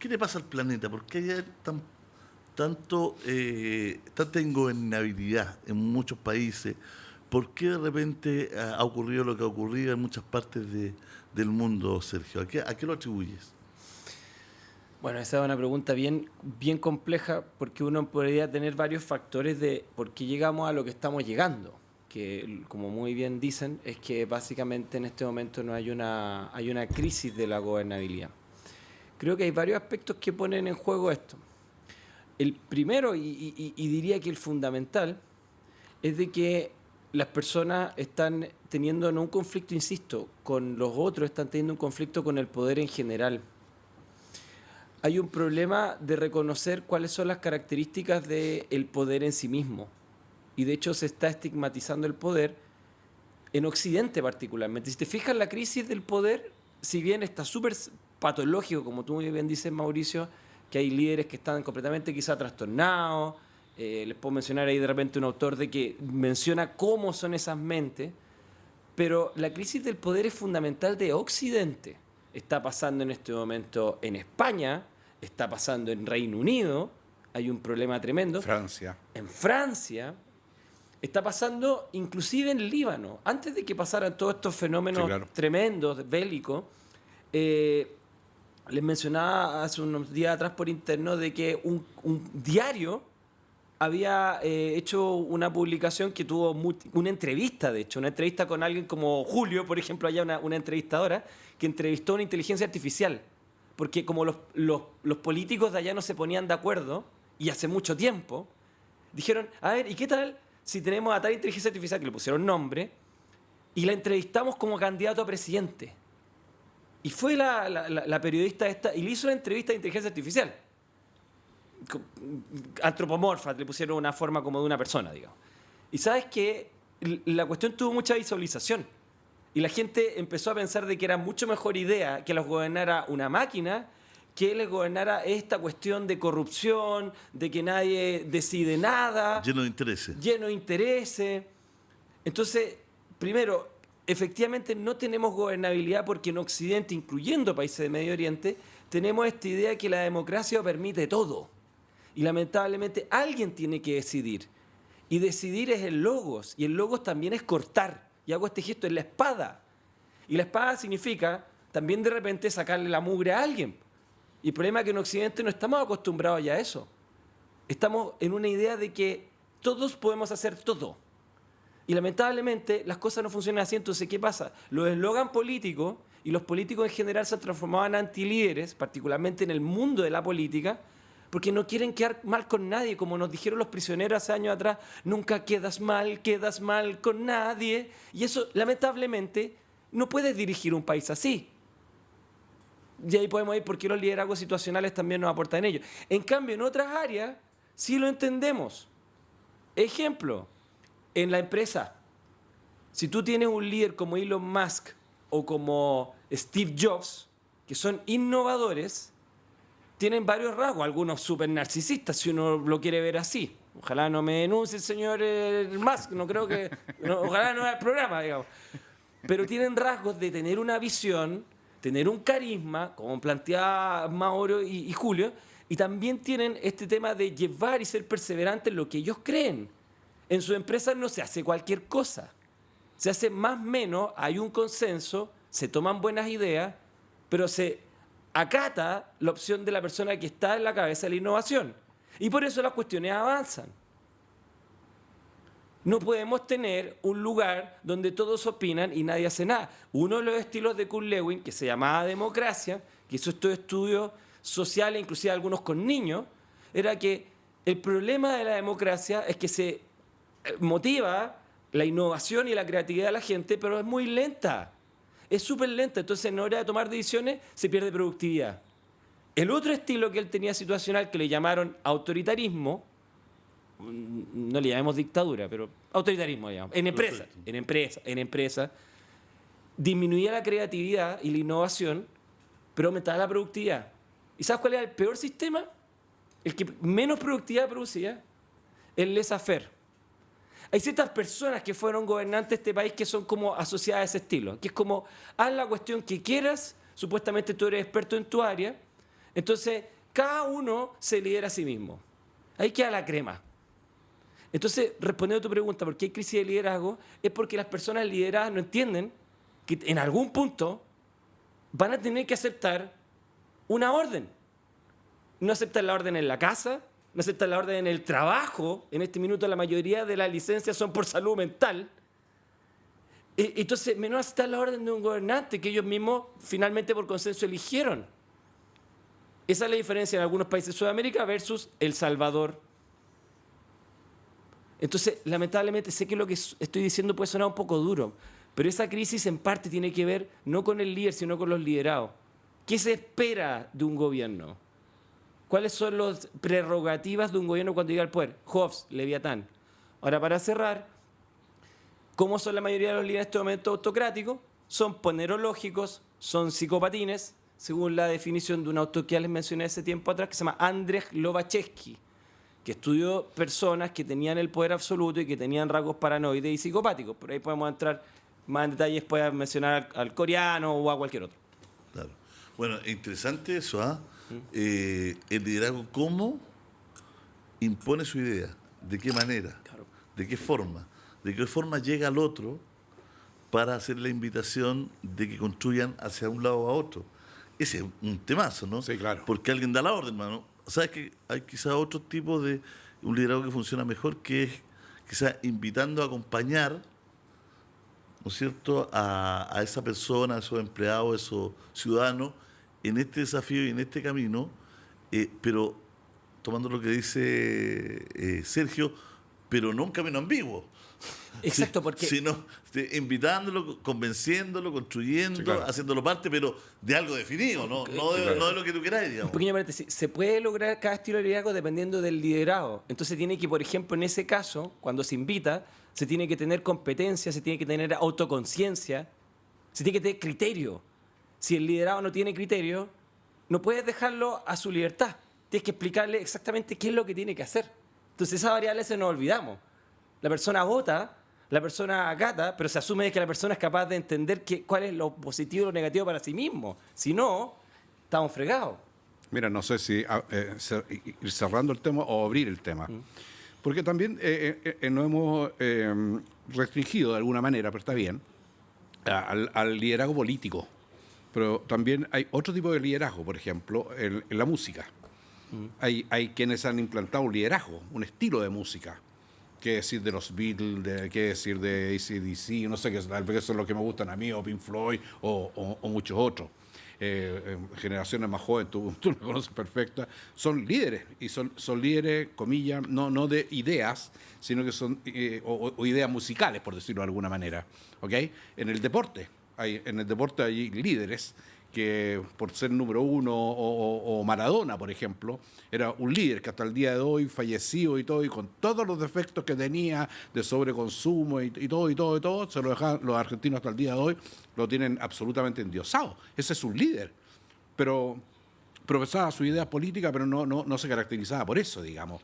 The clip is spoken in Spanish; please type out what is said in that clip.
qué le pasa al planeta? ¿Por qué hay tanta ingobernabilidad en muchos países? ¿Por qué de repente ha ocurrido lo que ha ocurrido en muchas partes del mundo, Sergio? ¿A qué lo atribuyes? Bueno, esa es una pregunta bien, bien compleja porque uno podría tener varios factores de por qué llegamos a lo que estamos llegando. Que, como muy bien dicen, es que básicamente en este momento no hay una crisis de la gobernabilidad. Creo que hay varios aspectos que ponen en juego esto. El primero, y diría que el fundamental, es de que las personas están teniendo no un conflicto, insisto, con los otros, están teniendo un conflicto con el poder en general. Hay un problema de reconocer cuáles son las características del poder en sí mismo. Y de hecho se está estigmatizando el poder en Occidente particularmente. Si te fijas, la crisis del poder, si bien está súper patológico, como tú muy bien dices, Mauricio, que hay líderes que están completamente quizá trastornados, les puedo mencionar ahí de repente un autor de que menciona cómo son esas mentes, pero la crisis del poder es fundamental de Occidente. Está pasando en este momento en España, está pasando en Reino Unido, hay un problema tremendo. Francia. En Francia, está pasando inclusive en Líbano. Antes de que pasaran todos estos fenómenos Sí, claro. tremendos, bélicos, les mencionaba hace unos días atrás por interno de que un diario había hecho una publicación que tuvo una entrevista, de hecho, una entrevista con alguien como Julio, por ejemplo, allá una entrevistadora que entrevistó a una inteligencia artificial, porque como los políticos de allá no se ponían de acuerdo, y hace mucho tiempo, dijeron, a ver, ¿y qué tal si tenemos a tal inteligencia artificial que le pusieron nombre y la entrevistamos como candidato a presidente? Y fue la periodista esta y le hizo la entrevista a inteligencia artificial. Antropomorfa, le pusieron una forma como de una persona, digamos. Y sabes que la cuestión tuvo mucha visualización. Y la gente empezó a pensar de que era mucho mejor idea que los gobernara una máquina que les gobernara esta cuestión de corrupción, de que nadie decide nada. Lleno de intereses. Lleno de intereses. Entonces, primero, efectivamente no tenemos gobernabilidad porque en Occidente, incluyendo países de Medio Oriente, tenemos esta idea de que la democracia permite todo. Y lamentablemente alguien tiene que decidir. Y decidir es el logos. Y el logos también es cortar. Y hago este gesto, es la espada. Y la espada significa también de repente sacarle la mugre a alguien. Y el problema es que en Occidente no estamos acostumbrados ya a eso. Estamos en una idea de que todos podemos hacer todo. Y lamentablemente las cosas no funcionan así. Entonces, ¿qué pasa? Los eslogan políticos y los políticos en general se han transformado en antilíderes, particularmente en el mundo de la política, porque no quieren quedar mal con nadie, como nos dijeron los prisioneros hace años atrás, nunca quedas mal con nadie. Y eso, lamentablemente, no puedes dirigir un país así. Y ahí podemos ir porque los liderazgos situacionales también nos aportan en ello. En cambio, en otras áreas, sí lo entendemos. Ejemplo, en la empresa. Si tú tienes un líder como Elon Musk o como Steve Jobs, que son innovadores, tienen varios rasgos, algunos súper narcisistas, si uno lo quiere ver así. Ojalá no me denuncie el señor Musk, no creo que... No, ojalá no haga el programa, digamos. Pero tienen rasgos de tener una visión, tener un carisma, como planteaba Mauro y Julio, y también tienen este tema de llevar y ser perseverantes en lo que ellos creen. En su empresa no se hace cualquier cosa. Se hace más o menos, hay un consenso, se toman buenas ideas, pero se acata la opción de la persona que está en la cabeza de la innovación. Y por eso las cuestiones avanzan. No podemos tener un lugar donde todos opinan y nadie hace nada. Uno de los estilos de Kurt Lewin, que se llamaba democracia, que hizo estos estudios sociales, inclusive algunos con niños, era que el problema de la democracia es que se motiva la innovación y la creatividad de la gente, pero es muy lenta. Es súper lenta, entonces en hora de tomar decisiones se pierde productividad. El otro estilo que él tenía situacional, que le llamaron autoritarismo, no le llamemos dictadura, pero autoritarismo, digamos, en empresa, disminuía la creatividad y la innovación, pero aumentaba la productividad. ¿Y sabes cuál era el peor sistema? El que menos productividad producía, el laissez-faire. Hay ciertas personas que fueron gobernantes de este país que son como asociadas a ese estilo, que es como, haz la cuestión que quieras, supuestamente tú eres experto en tu área, Entonces, cada uno se lidera a sí mismo. Ahí queda la crema. Entonces, respondiendo a tu pregunta, ¿por qué hay crisis de liderazgo? Es porque las personas lideradas no entienden que en algún punto van a tener que aceptar una orden. No aceptan la orden en la casa, no aceptan la orden en el trabajo. En este minuto la mayoría de las licencias son por salud mental. Entonces, menos aceptar la orden de un gobernante que ellos mismos finalmente por consenso eligieron. Esa es la diferencia en algunos países de Sudamérica versus El Salvador. Entonces, lamentablemente, sé que lo que estoy diciendo puede sonar un poco duro, pero esa crisis en parte tiene que ver no con el líder, sino con los liderados. ¿Qué se espera de un gobierno? ¿Cuáles son las prerrogativas de un gobierno cuando llega al poder? Hobbes, Leviatán. Ahora, para cerrar, ¿cómo son la mayoría de los líderes en este momento autocráticos? Son ponerológicos, son psicopatines, según la definición de un autor que ya les mencioné hace tiempo atrás, que se llama Andrzej Lobachevsky, que estudió personas que tenían el poder absoluto y que tenían rasgos paranoides y psicopáticos. Por ahí podemos entrar más en detalles, puedes mencionar al coreano o a cualquier otro. Claro. Bueno, interesante eso, ¿ah? El liderazgo, ¿cómo impone su idea? ¿De qué manera? Claro. ¿De qué forma? ¿De qué forma llega al otro para hacer la invitación de que construyan hacia un lado o a otro? Ese es un temazo, ¿no? Sí, claro. Porque alguien da la orden, hermano. ¿Sabes que hay quizás otro tipo de un liderazgo que funciona mejor, que es quizás invitando a acompañar, ¿no es cierto?, a esa persona, a esos empleados, a esos ciudadanos, en este desafío y en este camino, pero tomando lo que dice Sergio, pero no un camino ambiguo. Exacto, porque... Sino invitándolo, convenciéndolo, construyendo, Sí, claro. haciéndolo parte, pero de algo definido, no de lo que tú queráis, Un digamos. pequeño paréntesis. Se puede lograr cada estilo de liderazgo dependiendo del liderazgo. Entonces tiene que, por ejemplo, en ese caso, cuando se invita, se tiene que tener competencia, se tiene que tener autoconciencia, se tiene que tener criterio. Si el liderazgo no tiene criterio, no puedes dejarlo a su libertad. Tienes que explicarle exactamente qué es lo que tiene que hacer. Entonces esa variable se nos olvidamos. La persona vota, la persona acata, pero se asume que la persona es capaz de entender cuál es lo positivo y lo negativo para sí mismo. Si no, estamos fregados. Mira, no sé si ir cerrando el tema o abrir el tema. Porque también nos hemos restringido de alguna manera, pero está bien, al liderazgo político. Pero también hay otro tipo de liderazgo, por ejemplo, en la música. Hay quienes han implantado un liderazgo, un estilo de música. Qué decir de los Beatles, qué decir de AC/DC, no sé qué son los que me gustan a mí, o Pink Floyd, o muchos otros. Generaciones más jóvenes, tú lo conoces perfecta, son líderes, y son líderes, comillas, no de ideas, sino que son o ideas musicales, por decirlo de alguna manera. ¿Okay? En el deporte hay líderes que por ser número uno, o Maradona, por ejemplo, era un líder que hasta el día de hoy, fallecido y todo, y con todos los defectos que tenía de sobreconsumo y todo, se lo dejan los argentinos hasta el día de hoy, lo tienen absolutamente endiosado. Ese es un líder, pero profesaba su idea política, pero no se caracterizaba por eso, digamos.